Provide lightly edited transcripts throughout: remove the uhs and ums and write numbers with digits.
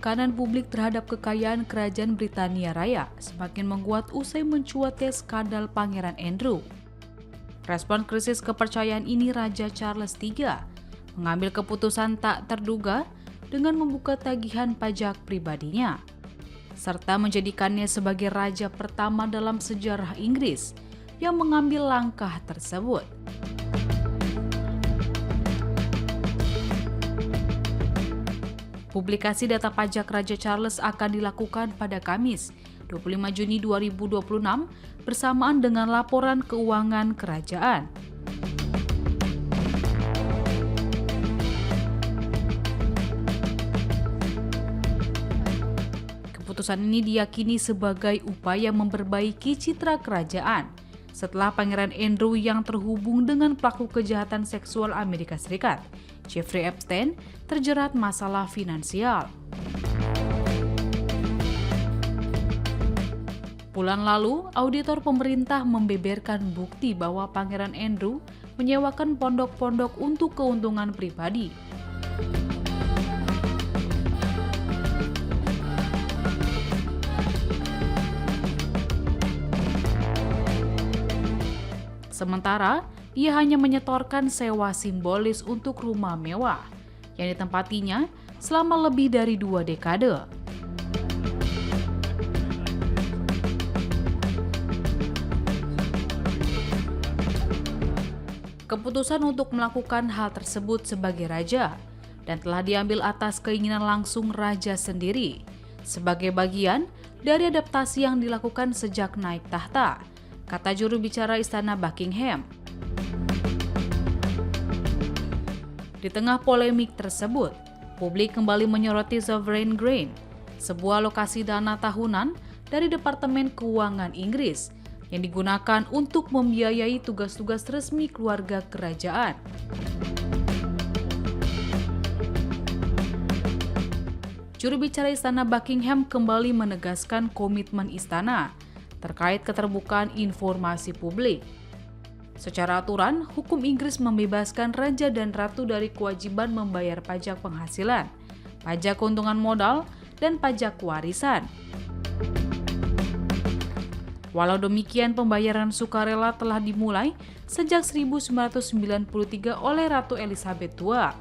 tekanan publik terhadap kekayaan kerajaan Britania Raya semakin menguat usai mencuatnya skandal Pangeran Andrew. Respon krisis kepercayaan ini, Raja Charles III mengambil keputusan tak terduga dengan membuka tagihan pajak pribadinya, serta menjadikannya sebagai raja pertama dalam sejarah Inggris yang mengambil langkah tersebut. Publikasi data pajak Raja Charles akan dilakukan pada Kamis, 25 Juni 2026 bersamaan dengan laporan keuangan kerajaan. Keputusan ini diyakini sebagai upaya memperbaiki citra kerajaan setelah Pangeran Andrew yang terhubung dengan pelaku kejahatan seksual Amerika Serikat, Jeffrey Epstein, terjerat masalah finansial. Bulan lalu, auditor pemerintah membeberkan bukti bahwa Pangeran Andrew menyewakan pondok-pondok untuk keuntungan pribadi. Sementara, ia hanya menyetorkan sewa simbolis untuk rumah mewah yang ditempatinya selama lebih dari 2 dekade. Keputusan untuk melakukan hal tersebut sebagai raja dan telah diambil atas keinginan langsung raja sendiri sebagai bagian dari adaptasi yang dilakukan sejak naik tahta, kata juru bicara Istana Buckingham. Di tengah polemik tersebut, publik kembali menyoroti Sovereign Grant, sebuah alokasi dana tahunan dari Departemen Keuangan Inggris yang digunakan untuk membiayai tugas-tugas resmi keluarga kerajaan. Juru bicara Istana Buckingham kembali menegaskan komitmen istana terkait keterbukaan informasi publik. Secara aturan, hukum Inggris membebaskan raja dan ratu dari kewajiban membayar pajak penghasilan, pajak keuntungan modal, dan pajak warisan. Walau demikian, pembayaran sukarela telah dimulai sejak 1993 oleh Ratu Elizabeth II.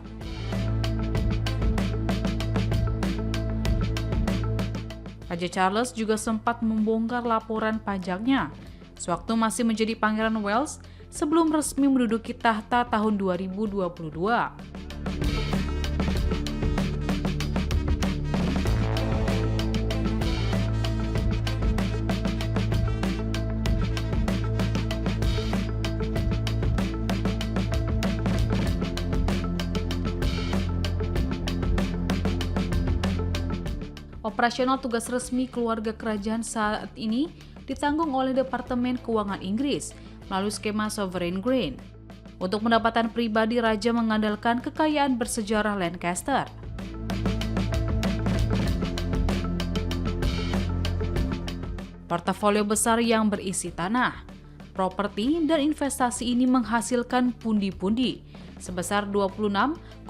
Raja Charles juga sempat membongkar laporan pajaknya sewaktu masih menjadi Pangeran Wales sebelum resmi menduduki tahta tahun 2022. Operasional tugas resmi keluarga kerajaan saat ini ditanggung oleh Departemen Keuangan Inggris melalui skema Sovereign Grant. Untuk pendapatan pribadi, raja mengandalkan kekayaan bersejarah Lancaster. Portofolio besar yang berisi tanah, properti, dan investasi ini menghasilkan pundi-pundi sebesar 26,8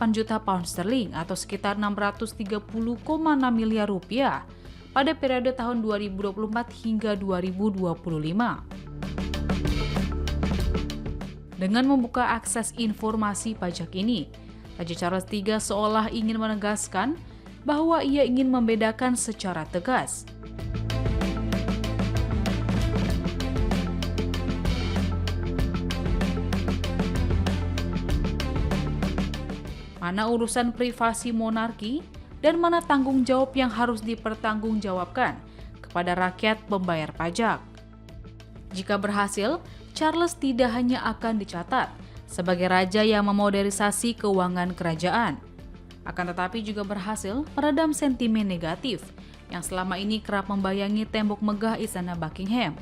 juta pound sterling atau sekitar 630,6 miliar rupiah pada periode tahun 2024 hingga 2025. Dengan membuka akses informasi pajak ini, Raja Charles III seolah ingin menegaskan bahwa ia ingin membedakan secara tegas mana urusan privasi monarki dan mana tanggung jawab yang harus dipertanggungjawabkan kepada rakyat pembayar pajak. Jika berhasil, Charles tidak hanya akan dicatat sebagai raja yang memodernisasi keuangan kerajaan, akan tetapi juga berhasil meredam sentimen negatif yang selama ini kerap membayangi tembok megah Istana Buckingham.